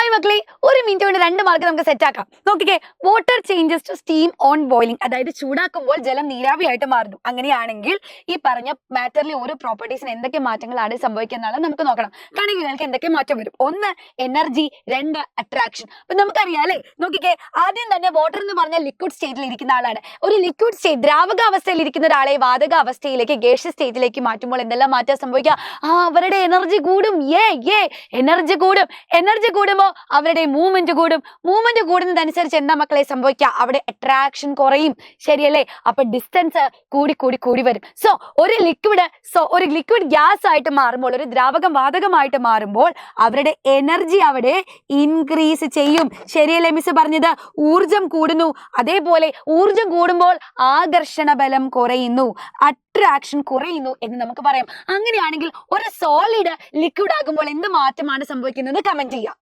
Hi മക്കളെ, ഒരു minute കൊണ്ട് 2 മാർക്ക് നമുക്ക് സെറ്റ് ആക്കാം. നോക്കിക്കേ, water changes to steam on boiling, അതായത് ചൂടാക്കുമ്പോൾ ജലം നീരാവിയായിട്ട് മാറുന്നു. അങ്ങനെയാണെങ്കിൽ ഈ പറഞ്ഞ മാറ്ററിലെ ഓരോ പ്രോപ്പർട്ടീസിന് എന്തൊക്കെ മാറ്റങ്ങളാണ് സംഭവിക്കുന്നത് നമുക്ക് നോക്കണം. കണക്കുകൾക്ക് എന്തൊക്കെ മാറ്റം വരും? 1 എനർജി, 2 അട്രാക്ഷൻ. അപ്പൊ നമുക്കറിയാം അല്ലെ, നോക്കിക്കേ, ആദ്യം തന്നെ വാട്ടർ എന്ന് പറഞ്ഞ ലിക്വിഡ് സ്റ്റേറ്റിൽ ഇരിക്കുന്ന ആളാണ്. ഒരു ലിക്വിഡ് സ്റ്റേറ്റ് ദ്രാവകാവസ്ഥയിൽ ഇരിക്കുന്ന ഒരാളെ വാതക അവസ്ഥയിലേക്ക് ഗേഷ്യസ് സ്റ്റേറ്റിലേക്ക് മാറ്റുമ്പോൾ എന്തെല്ലാം മാറ്റം സംഭവിക്കുക? അവരുടെ എനർജി കൂടും. എനർജി കൂടും. എനർജി കൂടുമ്പോൾ അവരുടെ മൂവ്മെന്റ് കൂടും. മൂവ്മെന്റ് കൂടുന്നതനുസരിച്ച് എന്താ മക്കളെ സംഭവിക്കുക? അവിടെ അട്രാക്ഷൻ കുറയും. ശരിയല്ലേ? അപ്പൊ ഡിസ്റ്റൻസ് കൂടി വരും. സോ ഒരു ലിക്വിഡ് ഗ്യാസ് ആയിട്ട് മാറുമ്പോൾ, ഒരു ദ്രാവകം വാതകമായിട്ട് മാറുമ്പോൾ അവരുടെ എനർജി അവിടെ ഇൻക്രീസ് ചെയ്യും. ശരിയല്ലേ മിസ് പറഞ്ഞത്? ഊർജം കൂടുന്നു. അതേപോലെ ഊർജം കൂടുമ്പോൾ ആകർഷണ ബലം കുറയുന്നു, അട്രാക്ഷൻ കുറയുന്നു എന്ന് നമുക്ക് പറയാം. അങ്ങനെയാണെങ്കിൽ ഒരു സോളിഡ് ലിക്വിഡ് ആകുമ്പോൾ എന്ത് മാറ്റമാണ് സംഭവിക്കുന്നത്? കമന്റ് ചെയ്യാം.